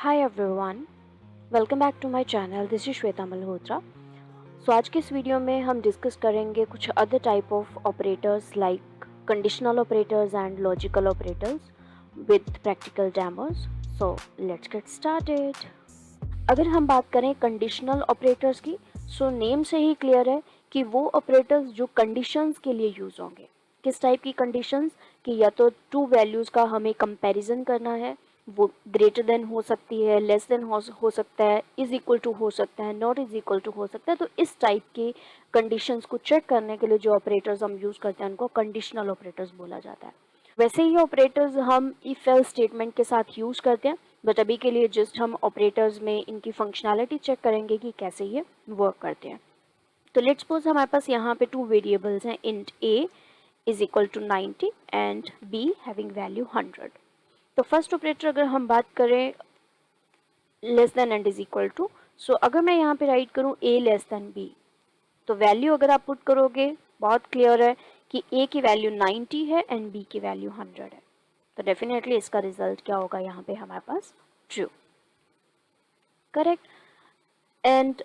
Hi everyone, welcome back to my channel. This is Shweta Malhotra. आज के इस वीडियो में हम डिस्कस करेंगे कुछ other type of operators like conditional operators and logical operators with practical demos. So let's get started. अगर हम बात करें कंडीशनल ऑपरेटर्स की, सो नेम से ही क्लियर है कि वो ऑपरेटर्स जो कंडीशंस के लिए यूज होंगे. किस टाइप की कंडीशंस? कि या तो टू वैल्यूज का हमें कंपैरिजन करना है, वो ग्रेटर देन हो सकती है, लेस देन हो सकता है, इज इक्वल टू हो सकता है, नॉट इज इक्वल टू हो सकता है. तो इस टाइप की कंडीशंस को चेक करने के लिए जो ऑपरेटर्स हम यूज करते हैं उनको कंडीशनल ऑपरेटर्स बोला जाता है. वैसे ही ऑपरेटर्स हम इफ एल्स स्टेटमेंट के साथ यूज करते हैं, बट अभी के लिए जस्ट हम ऑपरेटर्स में इनकी फंक्शनैलिटी चेक करेंगे कि कैसे ये वर्क करते हैं. तो लेट्स सपोज हमारे पास यहाँ पे टू वेरिएबल्स हैं, int a is equal to 90 and b having value 100. तो फर्स्ट ऑपरेटर अगर हम बात करें less than and is equal to, so अगर मैं यहाँ पे राइट करूँ a लेस देन b, तो वैल्यू अगर आप पुट करोगे बहुत क्लियर है कि a की वैल्यू 90 है एंड b की वैल्यू 100 है. तो डेफिनेटली इसका रिजल्ट क्या होगा यहाँ पे हमारे पास? ट्रू. करेक्ट. एंड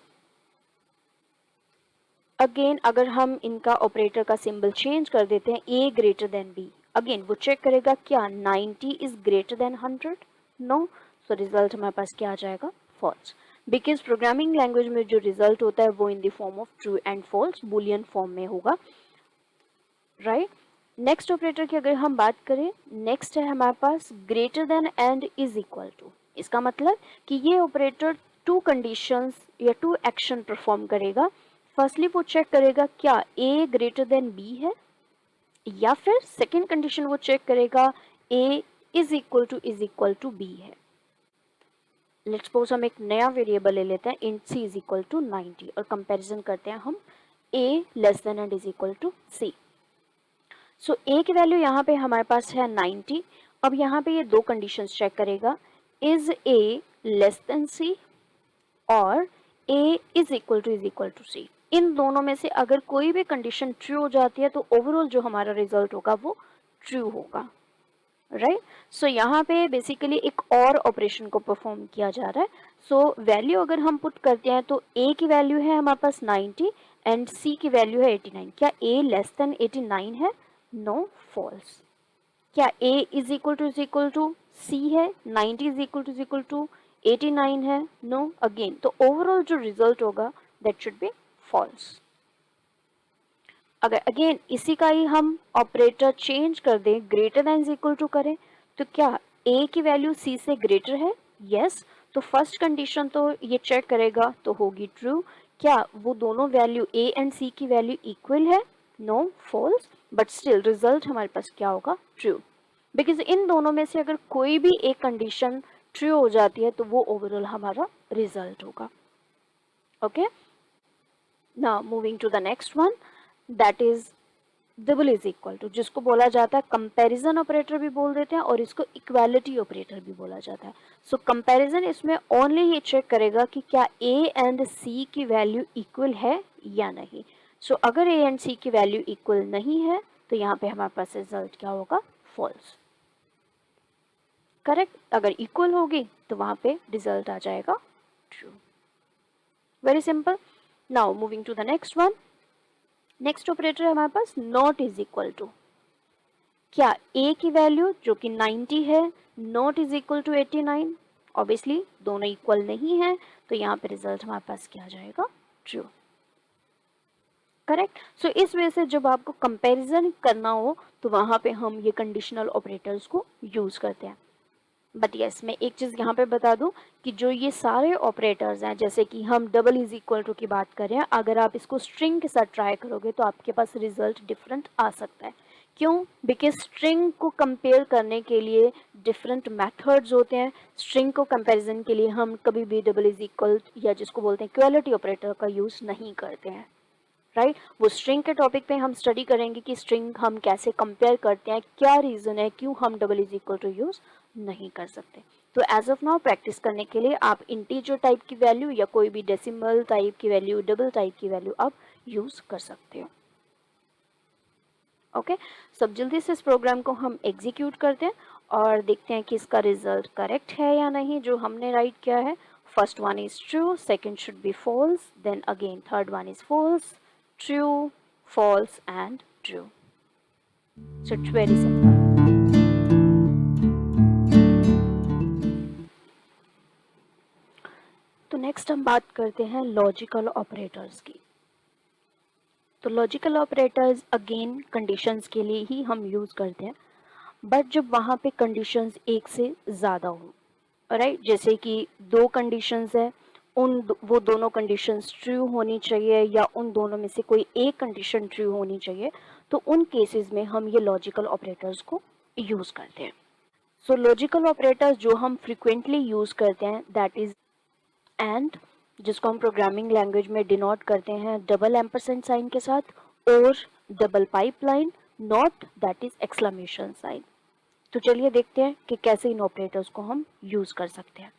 अगेन अगर हम इनका ऑपरेटर का सिंबल चेंज कर देते हैं a greater than b, again वो चेक करेगा क्या 90 is greater than 100? No. So result हमारे पास क्या आ जाएगा? फॉल्स. बिकॉज प्रोग्रामिंग लैंग्वेज में जो रिजल्ट होता है वो in the form of true and false Boolean form में होगा. राइट. नेक्स्ट ऑपरेटर की अगर हम बात करें, नेक्स्ट है हमारे पास greater than and is equal to. इसका मतलब कि ये ऑपरेटर टू कंडीशंस या टू एक्शन परफॉर्म करेगा. फर्स्टली वो चेक करेगा क्या a ग्रेटर देन b है, या फिर सेकेंड कंडीशन वो चेक करेगा a is equal to b है. लेट्स सपोज हम एक नया वेरिएबल ले लेते हैं int c is equal to 90 और कंपैरिजन करते हैं हम a less than and is equal to c. So a की वैल्यू यहाँ पे हमारे पास है 90. अब यहाँ पे ये दो कंडीशंस चेक करेगा, is a less than c और a is equal to c. इन दोनों में से अगर कोई भी कंडीशन ट्रू हो जाती है तो ओवरऑल जो हमारा रिजल्ट होगा वो ट्रू होगा. राइट. सो यहाँ पे बेसिकली एक और ऑपरेशन को परफॉर्म किया जा रहा है. सो वैल्यू अगर हम पुट करते हैं तो a की वैल्यू है हमारे पास 90 एंड c की वैल्यू है 89. क्या a लेस देन 89 है? नो. फॉल्स. क्या a is equal to c है? 90 इज इक्वल टू 89 है? नो. अगेन तो ओवरऑल जो रिजल्ट होगा दैट शुड बी फॉल्स. अगर अगेन इसी का ही हम ऑपरेटर चेंज कर दें, greater than is equal to करें, तो क्या a की वैल्यू c से ग्रेटर है? यस. तो फर्स्ट कंडीशन तो ये चेक करेगा तो होगी ट्रू. क्या वो दोनों वैल्यू a एंड c की वैल्यू इक्वल है? No. False. But still result हमारे पास क्या होगा? ट्रू. बिकॉज इन दोनों में से अगर कोई भी एक कंडीशन ट्रू हो जाती है तो वो ओवरऑल हमारा रिजल्ट होगा. Okay. Now moving to the next one, that is double is equal to, जिसको बोला जाता है कंपैरिजन ऑपरेटर भी बोल देते हैं और इसको इक्वालिटी ऑपरेटर भी बोला जाता है. सो कंपैरिजन इसमें ओनली ये चेक करेगा कि क्या a एंड c की वैल्यू इक्वल है या नहीं. सो अगर a एंड c की वैल्यू इक्वल नहीं है तो यहाँ पे हमारे पास रिजल्ट क्या होगा? फॉल्स. करेक्ट. अगर इक्वल होगी तो वहां पे रिजल्ट आ जाएगा true. Very simple. Now moving to the next one. Next operator है हमारे पास नॉट इज इक्वल टू. क्या a की वैल्यू जो कि 90 है not is equal to 89? Obviously दोनों इक्वल नहीं है तो यहाँ पे रिजल्ट हमारे पास क्या आ जाएगा? ट्रू. करेक्ट. सो इस वजह से जब आपको कंपैरिजन करना हो तो वहां पे हम ये कंडीशनल ऑपरेटर्स को यूज करते हैं. बट यस मैं एक चीज यहाँ पे बता दूं कि जो ये सारे ऑपरेटर्स हैं, जैसे कि हम डबल इज इक्वल टू की बात करें, अगर आप इसको स्ट्रिंग के साथ ट्राई करोगे तो आपके पास रिजल्ट डिफरेंट आ सकता है. क्यों? बिकॉज स्ट्रिंग को कंपेयर करने के लिए डिफरेंट मेथड्स होते हैं. स्ट्रिंग को कंपैरिजन के लिए हम कभी भी डबल इज इक्वल या जिसको बोलते हैं इक्वालिटी ऑपरेटर का यूज नहीं करते हैं. राइट. वो स्ट्रिंग के टॉपिक पे हम स्टडी करेंगे कि स्ट्रिंग हम कैसे कंपेयर करते हैं, क्या रीजन है क्यों हम double is equal to use नहीं कर सकते. तो एज ऑफ नाउ प्रैक्टिस करने के लिए आप इंटीजर टाइप की वैल्यू या कोई भी डेसिमल टाइप की वैल्यू, डबल टाइप की वैल्यू आप यूज कर सकते हो. ओके. सब जल्दी से इस प्रोग्राम को हम एग्जीक्यूट करते हैं और देखते हैं कि इसका रिजल्ट करेक्ट है या नहीं जो हमने राइट किया है. First one is true, second should be false, then again third one is false, true, false and true. So it's very simple. तो नेक्स्ट हम बात करते हैं लॉजिकल ऑपरेटर्स की. तो लॉजिकल ऑपरेटर्स अगेन कंडीशंस के लिए ही हम यूज़ करते हैं, बट जब वहाँ पे कंडीशंस एक से ज़्यादा हो, राइट, जैसे कि दो कंडीशंस है, वो दोनों कंडीशंस ट्रू होनी चाहिए या उन दोनों में से कोई एक कंडीशन ट्रू होनी चाहिए, तो उन केसेस में हम ये लॉजिकल ऑपरेटर्स को यूज़ करते हैं. सो लॉजिकल ऑपरेटर्स जो हम फ्रिक्वेंटली यूज़ करते हैं दैट इज़ एंड, जिसको हम प्रोग्रामिंग लैंग्वेज में डिनोट करते हैं डबल एम्परसेंड साइन के साथ, और double pipeline, not that is exclamation sign. तो चलिए देखते हैं कि कैसे इन ऑपरेटर्स को हम यूज कर सकते हैं.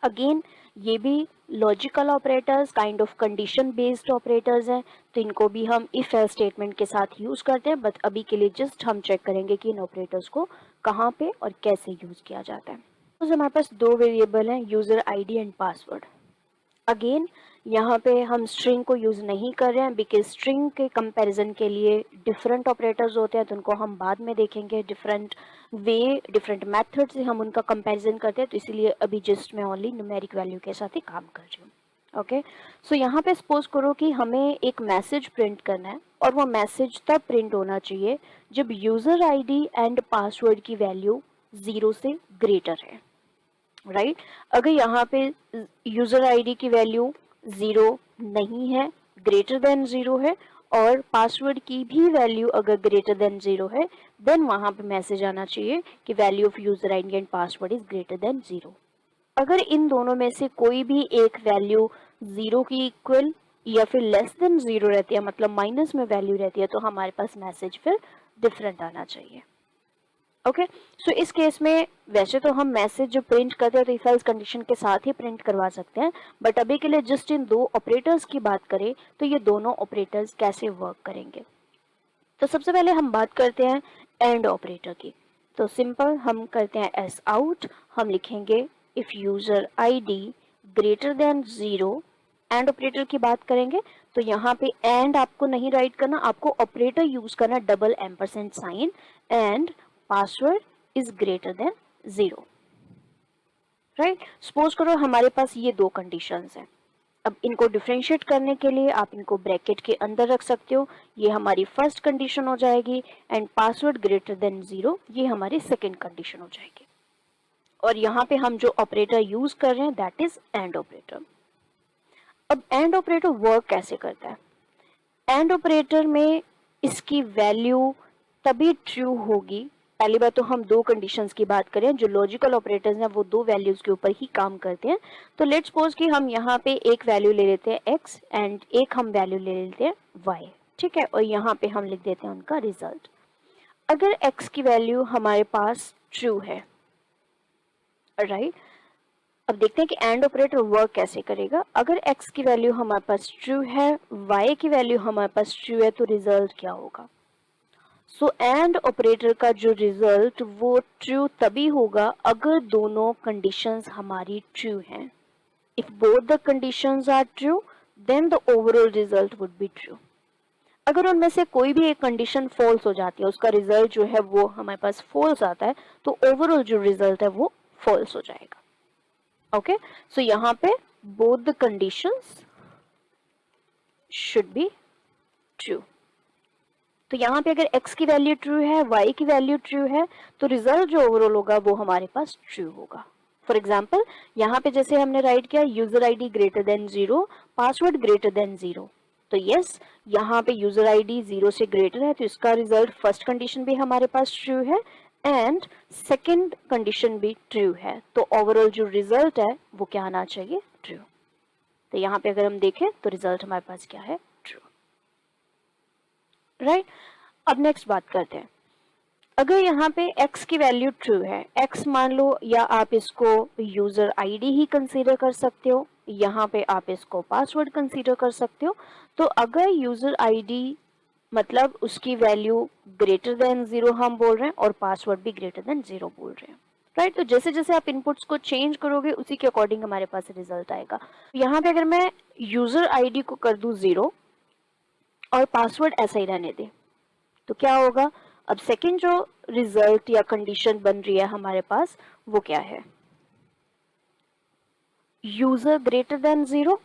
अगेन ये भी logical operators kind of condition based operators हैं, तो इनको भी हम इफ एल्स स्टेटमेंट के साथ यूज करते हैं, बट अभी के लिए जस्ट हम चेक करेंगे कि इन ऑपरेटर्स को कहाँ पे और कैसे यूज किया जाता है. तो हमारे पास दो वेरिएबल हैं, user ID and password. Again यहाँ पे हम स्ट्रिंग को यूज़ नहीं कर रहे हैं बिकॉज स्ट्रिंग के कंपैरिजन के लिए डिफरेंट ऑपरेटर्स होते हैं, तो उनको हम बाद में देखेंगे. डिफरेंट वे, डिफरेंट मेथड से हम उनका कंपैरिजन करते हैं, तो इसीलिए अभी जस्ट मैं ओनली न्यूमेरिक वैल्यू के साथ ही काम कर रही हूँ. ओके, सो यहाँ पे सपोज करो कि हमें एक मैसेज प्रिंट करना है, और वो मैसेज तब प्रिंट होना चाहिए जब यूज़र आईडी एंड पासवर्ड की वैल्यू 0 से ग्रेटर है, राइट. अगर यहाँ पे यूजर आईडी की वैल्यू 0 नहीं है, ग्रेटर देन 0 है, और पासवर्ड की भी वैल्यू अगर ग्रेटर देन 0 है, देन वहां पे मैसेज आना चाहिए कि value of user ID and password is greater than 0. अगर इन दोनों में से कोई भी एक वैल्यू 0 की इक्वल या फिर लेस देन 0 रहती है, मतलब माइनस में वैल्यू रहती है, तो हमारे पास मैसेज फिर डिफरेंट आना चाहिए. ओके, सो इस केस में वैसे तो हम मैसेज जो प्रिंट करते हैं तो इफ एल्स कंडीशन के साथ ही प्रिंट करवा सकते हैं, बट अभी के लिए जस्ट इन दो ऑपरेटर्स की बात करें तो ये दोनों ऑपरेटर्स कैसे वर्क करेंगे. तो सबसे पहले हम बात करते हैं एंड ऑपरेटर की. तो सिंपल हम करते हैं एस आउट, हम लिखेंगे if user ID greater than 0. And operator की बात करेंगे तो यहाँ पे एंड आपको नहीं राइट करना, आपको ऑपरेटर यूज करना double ampersand sign, and password is greater than 0, right. Suppose करो हमारे पास ये दो कंडीशंस हैं. अब इनको डिफरेंशिएट करने के लिए आप इनको ब्रैकेट के अंदर रख सकते हो. ये हमारी फर्स्ट कंडीशन हो जाएगी, एंड पासवर्ड ग्रेटर देन 0 ये हमारी सेकंड कंडीशन हो जाएगी. और यहाँ पे हम जो ऑपरेटर यूज कर रहे हैं दैट इज एंड ऑपरेटर. अब एंड ऑपरेटर वर्क कैसे करता है. एंड ऑपरेटर में इसकी वैल्यू तभी ट्रू होगी, पहली बात तो हम दो कंडीशंस की बात करें, जो लॉजिकल ऑपरेटर्स हैं वो दो वैल्यूज के ऊपर ही काम करते हैं. तो लेट्स सपोज कि हम यहाँ पे एक वैल्यू ले लेते हैं x एंड एक हम वैल्यू ले लेते हैं y, ठीक है, और यहाँ पे हम लिख देते हैं उनका रिजल्ट. अगर x की वैल्यू हमारे पास ट्रू है, राइट. अब देखते हैं कि एंड ऑपरेटर वर्क कैसे करेगा. अगर x की वैल्यू हमारे पास ट्रू है, y की वैल्यू हमारे पास ट्रू है, तो रिजल्ट क्या होगा. सो एंड ऑपरेटर का जो रिजल्ट वो ट्रू तभी होगा अगर दोनों कंडीशंस हमारी ट्रू हैं. If both the conditions are true then the overall result would be true. अगर उनमें से कोई भी एक कंडीशन फॉल्स हो जाती है, उसका रिजल्ट जो है वो हमारे पास फॉल्स आता है, तो ओवरऑल जो रिजल्ट है वो फॉल्स हो जाएगा. ओके, सो यहाँ पे both the conditions should be true. तो यहाँ पे अगर x की वैल्यू ट्रू है, y की वैल्यू ट्रू है, तो रिजल्ट जो ओवरऑल होगा वो हमारे पास ट्रू होगा. फॉर एग्जाम्पल यहाँ पे जैसे हमने राइट किया user ID greater than 0, password greater than 0, तो यस यहाँ पे यूजर आईडी 0 से ग्रेटर है, तो इसका रिजल्ट फर्स्ट कंडीशन भी हमारे पास ट्रू है एंड सेकेंड कंडीशन भी ट्रू है. तो ओवरऑल जो रिजल्ट है वो क्या आना चाहिए, ट्रू. तो यहाँ पे अगर हम देखें तो रिजल्ट हमारे पास क्या है, ट्रू, राइट. अब नेक्स्ट बात करते हैं. अगर यहाँ पे x की वैल्यू ट्रू है, x मान लो, या आप इसको यूजर आईडी ही कंसीडर कर सकते हो, यहाँ पे आप इसको पासवर्ड कंसीडर कर सकते हो. तो अगर यूजर आईडी मतलब उसकी वैल्यू ग्रेटर देन 0 हम बोल रहे हैं और पासवर्ड भी ग्रेटर देन 0 बोल रहे हैं, राइट। तो जैसे जैसे आप इनपुट्स को चेंज करोगे उसी के अकॉर्डिंग हमारे पास रिजल्ट आएगा। यहाँ पे अगर मैं यूजर आईडी को कर दूं 0 और पासवर्ड ऐसा ही रहने दे तो क्या होगा? अब सेकंड जो रिजल्ट या कंडीशन बन रही है हमारे पास वो क्या है? यूजर ग्रेटर देन 0,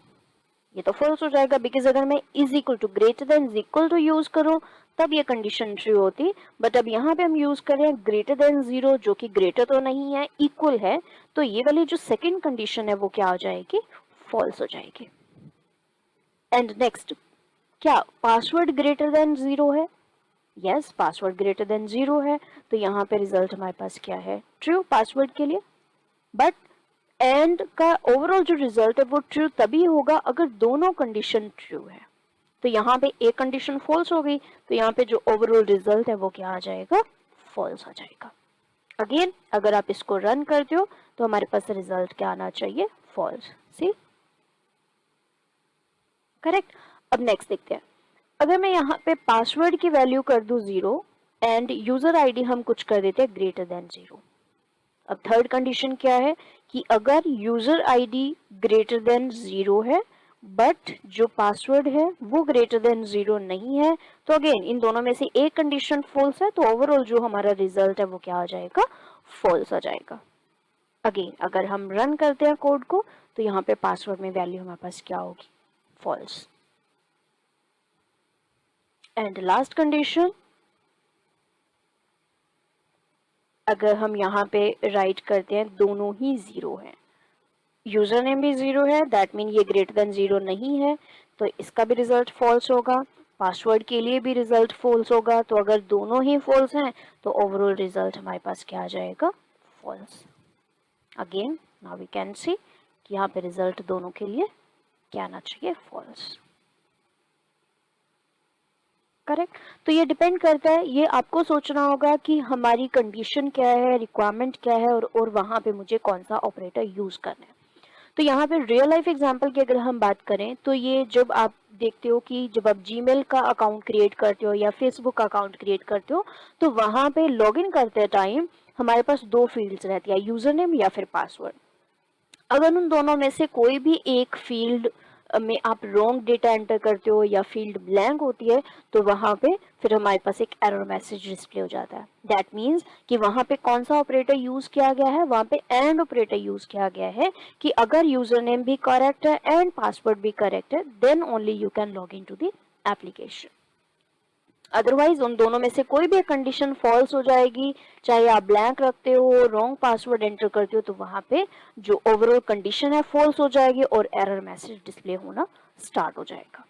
ये तो फॉल्स हो जाएगा, बिकॉज अगर मैं is equal to greater than is equal to use करूं तब ये कंडीशन ट्रू होती, बट अब यहाँ पे हम यूज कर रहे हैं ग्रेटर देन 0 जो कि ग्रेटर तो नहीं है, इक्वल है, तो ये वाली जो सेकंड कंडीशन है वो क्या हो जाएगी? फॉल्स हो जाएगी। एंड नेक्स्ट, क्या पासवर्ड ग्रेटर देन 0 है? यस, पासवर्ड ग्रेटर देन 0 है, तो यहाँ पे रिजल्ट हमारे पास क्या है? ट्रू पासवर्ड के लिए। बट एंड का ओवरऑल जो रिजल्ट है वो ट्रू तभी होगा अगर दोनों कंडीशन ट्रू है। तो यहाँ पे एक कंडीशन फॉल्स हो गई तो यहाँ पे जो ओवरऑल रिजल्ट है वो क्या आ जाएगा? फॉल्स आ जाएगा। अगेन अगर आप इसको रन करते हो तो हमारे पास रिजल्ट क्या आना चाहिए? फॉल्स। See correct. अब नेक्स्ट देखते हैं, अगर मैं यहाँ पे पासवर्ड की वैल्यू कर दूं 0 एंड यूजर आईडी हम कुछ कर देते हैं ग्रेटर देन 0। अब थर्ड कंडीशन क्या है कि अगर यूजर आईडी ग्रेटर देन 0 है बट जो पासवर्ड है वो ग्रेटर देन 0 नहीं है, तो अगेन इन दोनों में से एक कंडीशन फॉल्स है, तो ओवरऑल जो हमारा रिजल्ट है वो क्या आ जाएगा? फॉल्स आ जाएगा। अगेन अगर हम रन करते हैं कोड को तो यहाँ पे पासवर्ड में वैल्यू हमारे पास क्या होगी? फॉल्स। एंड लास्ट कंडीशन, अगर हम यहाँ पे राइट करते हैं दोनों ही 0 है, यूजर नेम भी 0 है, दैट मीन ये ग्रेटर देन 0 नहीं है, तो इसका भी रिजल्ट फॉल्स होगा। पासवर्ड के लिए भी रिजल्ट फॉल्स होगा, तो अगर दोनों ही फॉल्स हैं तो ओवरऑल रिजल्ट हमारे पास क्या आ जाएगा? False. Again now we can see कि यहाँ पे रिजल्ट दोनों के लिए क्या आना चाहिए? फॉल्स। करेक्ट। तो ये डिपेंड करता है, ये आपको सोचना होगा कि हमारी कंडीशन क्या है, रिक्वायरमेंट क्या है और वहां पे मुझे कौन सा ऑपरेटर यूज करना है। तो यहाँ पे रियल लाइफ एग्जांपल की अगर हम बात करें तो ये जब आप देखते हो कि जब आप जीमेल का अकाउंट क्रिएट करते हो या फेसबुक का अकाउंट क्रिएट करते हो तो वहां पे लॉगिन करते टाइम हमारे पास दो फील्ड्स रहती है, यूजर नेम या फिर पासवर्ड। अगर उन दोनों में से कोई भी एक फील्ड में आप रॉन्ग डेटा एंटर करते हो या फील्ड ब्लैंक होती है तो वहां पे फिर हमारे पास एक एरर मैसेज डिस्प्ले हो जाता है। दैट मीन्स कि वहां पे कौन सा ऑपरेटर यूज किया गया है? वहां पे एंड ऑपरेटर यूज किया गया है कि अगर यूजर नेम भी करेक्ट है एंड पासवर्ड भी करेक्ट है then only you can log in to the application. Otherwise उन दोनों में से कोई भी कंडीशन फॉल्स हो जाएगी, चाहे आप ब्लैंक रखते हो, रॉन्ग पासवर्ड एंटर करते हो, तो वहां पे जो ओवरऑल कंडीशन है फॉल्स हो जाएगी और एरर मैसेज डिस्प्ले होना स्टार्ट हो जाएगा।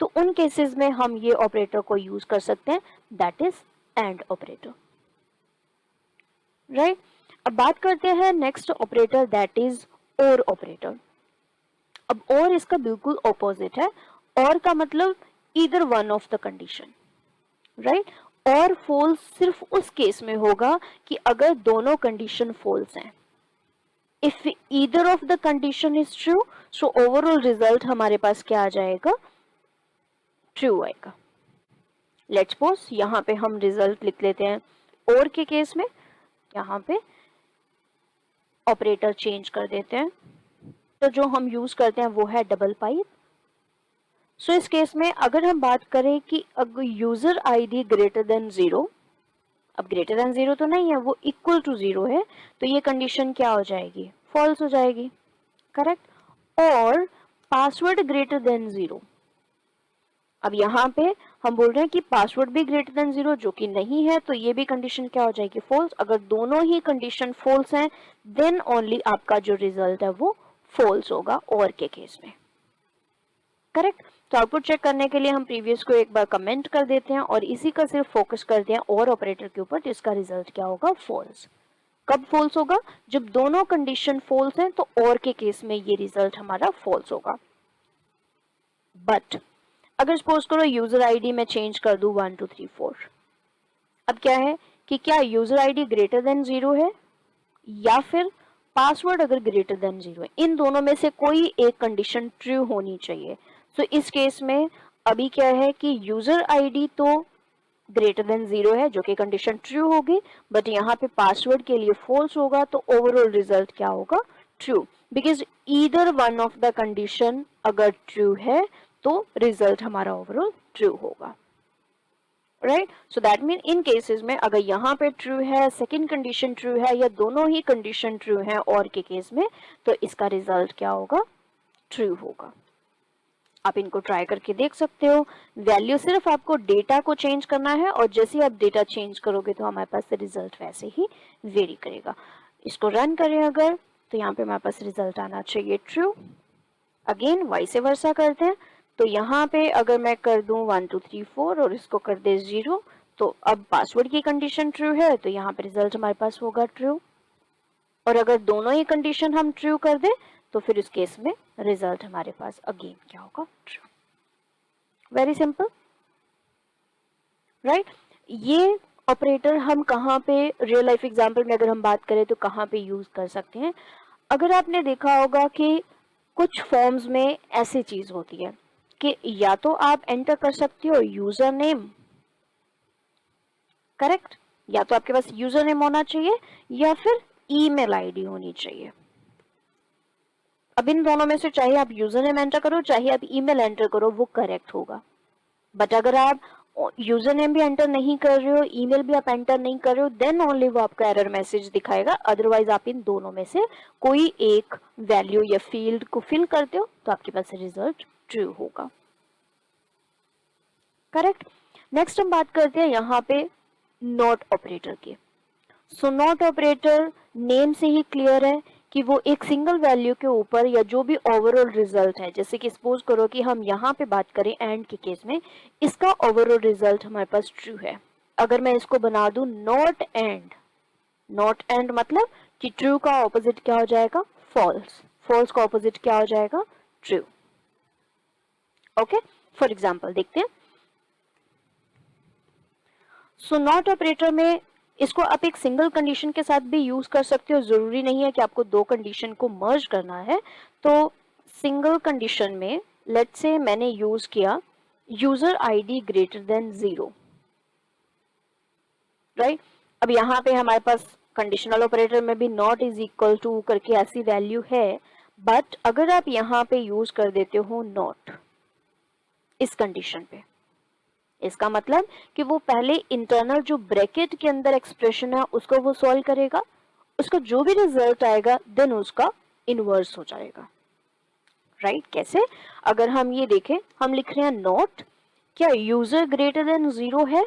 तो उन केसेस में हम ये ऑपरेटर को यूज कर सकते हैं, that is and operator, right. अब बात करते हैं नेक्स्ट ऑपरेटर, दैट इज और ऑपरेटर। अब और इसका बिल्कुल ऑपोजिट है, और का मतलब either one of the condition, right. और फॉल्स सिर्फ उस केस में होगा कि अगर दोनों कंडीशन फॉल्स हैं। If either of the condition is true so overall result हमारे पास क्या आ जाएगा? ट्रू आएगा। लेट्स सपोज यहाँ पे हम रिजल्ट लिख लेते हैं और के केस में, यहाँ पे ऑपरेटर चेंज कर देते हैं, तो जो हम यूज करते हैं वो है डबल पाइप। सो इस केस में अगर हम बात करें कि अगर यूजर आईडी ग्रेटर देन 0, अब ग्रेटर देन 0 तो नहीं है, वो इक्वल टू 0 है, तो ये कंडीशन क्या हो जाएगी? फॉल्स हो जाएगी, करेक्ट। और पासवर्ड ग्रेटर देन 0, अब यहाँ पे हम बोल रहे हैं कि पासवर्ड भी ग्रेटर देन 0 जो कि नहीं है, तो ये भी कंडीशन क्या हो जाएगी? फॉल्स। अगर दोनों ही कंडीशन फॉल्स हैं देन ओनली आपका जो रिजल्ट है वो फॉल्स होगा और के केस में, करेक्ट। तो आउटपुट चेक करने के लिए हम प्रीवियस को एक बार कमेंट कर देते हैं और इसी का सिर्फ फोकस करते हैं और ऑपरेटर के ऊपर, तो इसका रिजल्ट क्या होगा? फॉल्स। कब फॉल्स होगा? जब दोनों कंडीशन फॉल्स हैं, तो और के केस में ये रिजल्ट हमारा फॉल्स होगा। बट अगर सपोज करो यूजर आईडी में चेंज कर दूं 1 2 3 4, अब क्या है कि क्या यूजर आईडी ग्रेटर देन 0 है या फिर पासवर्ड अगर ग्रेटर देन 0 है, इन दोनों में से कोई एक कंडीशन ट्रू होनी चाहिए। सो इस केस में अभी क्या है कि यूजर आईडी तो ग्रेटर देन 0 है जो कि कंडीशन ट्रू होगी, बट यहाँ पे पासवर्ड के लिए फॉल्स होगा, तो ओवरऑल रिजल्ट क्या होगा, true, because either one of the condition अगर ट्रू है तो रिजल्ट हमारा ओवरऑल ट्रू होगा, right. So that mean in cases में अगर यहाँ पे ट्रू है, सेकंड कंडीशन ट्रू है, या दोनों ही कंडीशन ट्रू है और के केस में, तो इसका रिजल्ट क्या होगा, ट्रू होगा। आप इनको ट्राई करके देख सकते हो। वैल्यू सिर्फ आपको डेटा को चेंज करना है, और जैसे ही आप डेटा चेंज करोगे तो हमारे पास रिजल्ट वैसे ही वेरी करेगा। इसको रन करें अगर, तो यहाँ पे हमारे पास रिजल्ट आना चाहिए ट्रू। अगेन वाइस वर्सा करते हैं, तो यहाँ पे अगर मैं कर दूं 1 2 3 4 और इसको कर दे 0, तो अब पासवर्ड की कंडीशन ट्रू है, तो यहाँ पे रिजल्ट हमारे पास होगा ट्रू। और अगर दोनों ही कंडीशन हम ट्रू कर दें तो फिर इस केस में रिजल्ट हमारे पास अगेन क्या होगा, ट्रू। Very simple, right. ये ऑपरेटर हम कहाँ पे रियल लाइफ एग्जांपल में अगर हम बात करें तो कहाँ पे यूज कर सकते हैं। अगर आपने देखा होगा कि कुछ फॉर्म्स में ऐसी चीज होती है कि या तो आप एंटर कर सकते हो यूजर नेम, करेक्ट, या तो आपके पास यूजर नेम होना चाहिए या फिर ईमेल आईडी होनी चाहिए। अब इन दोनों में से चाहे आप यूजर नेम एंटर करो चाहे आप ईमेल एंटर करो, वो करेक्ट होगा। बट अगर आप यूजर नेम भी एंटर नहीं कर रहे हो, ईमेल भी आप एंटर नहीं कर रहे हो, देन ओनली वो आपका एरर मैसेज दिखाएगा। अदरवाइज आप इन दोनों में से कोई एक वैल्यू या फील्ड को फिल करते हो तो आपके पास रिजल्ट ट्रू होगा, करेक्ट। नेक्स्ट हम बात करते हैं यहाँ पे नॉट ऑपरेटर की। सो नॉट ऑपरेटर नेम से ही क्लियर है कि वो एक सिंगल वैल्यू के ऊपर या जो भी ओवरऑल रिजल्ट है, जैसे कि सपोज करो कि हम यहाँ पे बात करें एंड के केस में, इसका ओवरऑल रिजल्ट हमारे पास ट्रू है। अगर मैं इसको बना दूं नॉट एंड, नॉट एंड मतलब कि ट्रू का ऑपोजिट क्या हो जाएगा, फॉल्स, फॉल्स का ऑपोजिट क्या हो जाएगा, ट्रू। ओके, फॉर एग्जाम्पल देखते हैं। सो नॉट ऑपरेटर में इसको आप एक सिंगल कंडीशन के साथ भी यूज कर सकते हो, जरूरी नहीं है कि आपको दो कंडीशन को मर्ज करना है। तो सिंगल कंडीशन में लेट्स से मैंने यूज किया user ID greater than 0, right. अब यहाँ पे हमारे पास कंडीशनल ऑपरेटर में भी नॉट इज इक्वल टू करके ऐसी वैल्यू है, बट अगर आप यहाँ पे यूज कर देते हो नॉट इस कंडीशन पे, इसका मतलब कि वो पहले इंटरनल जो ब्रैकेट के अंदर एक्सप्रेशन है उसको वो सॉल्व करेगा, उसका जो भी रिजल्ट आएगा देन उसका इनवर्स हो जाएगा, राइट। कैसे, अगर हम ये देखें, हम लिख रहे हैं नॉट, क्या यूजर ग्रेटर देन 0 है।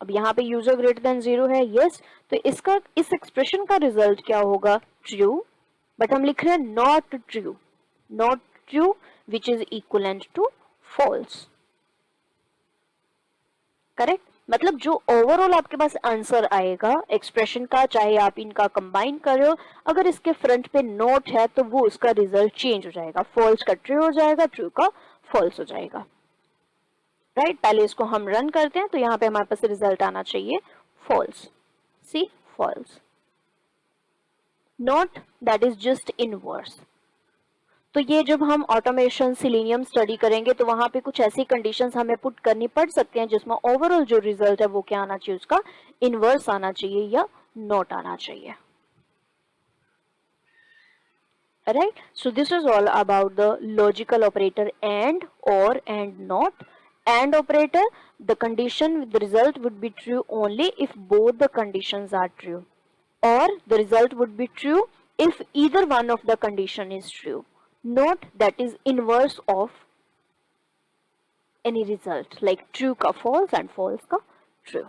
अब यहाँ पे यूजर ग्रेटर देन 0 है, यस, तो इसका इस एक्सप्रेशन का रिजल्ट क्या होगा, ट्रू। बट हम लिख रहे हैं not true, not true which is equivalent to false, correct. मतलब जो ओवरऑल आपके पास आंसर आएगा एक्सप्रेशन का, चाहे आप इनका कंबाइन कर रहे हो, अगर इसके फ्रंट पे नोट है तो वो उसका रिजल्ट चेंज हो जाएगा, फॉल्स का ट्रू हो जाएगा, ट्रू का फॉल्स हो जाएगा, राइट। पहले इसको हम रन करते हैं तो यहाँ पे हमारे पास रिजल्ट आना चाहिए false, see false, not that is just inverse. तो ये जब हम ऑटोमेशन सिलेनियम स्टडी करेंगे तो वहां पे कुछ ऐसी कंडीशंस हमें पुट करनी पड़ सकती हैं जिसमें ओवरऑल जो रिजल्ट है वो क्या आना चाहिए, उसका इनवर्स आना चाहिए या नॉट आना चाहिए, right? So this is all about the logical operator and, or, and not. And operator, the condition with the result would be true only if both the conditions are true, or the result would be true if either one of the condition is true, not that is inverse of any result like true का false and false का true.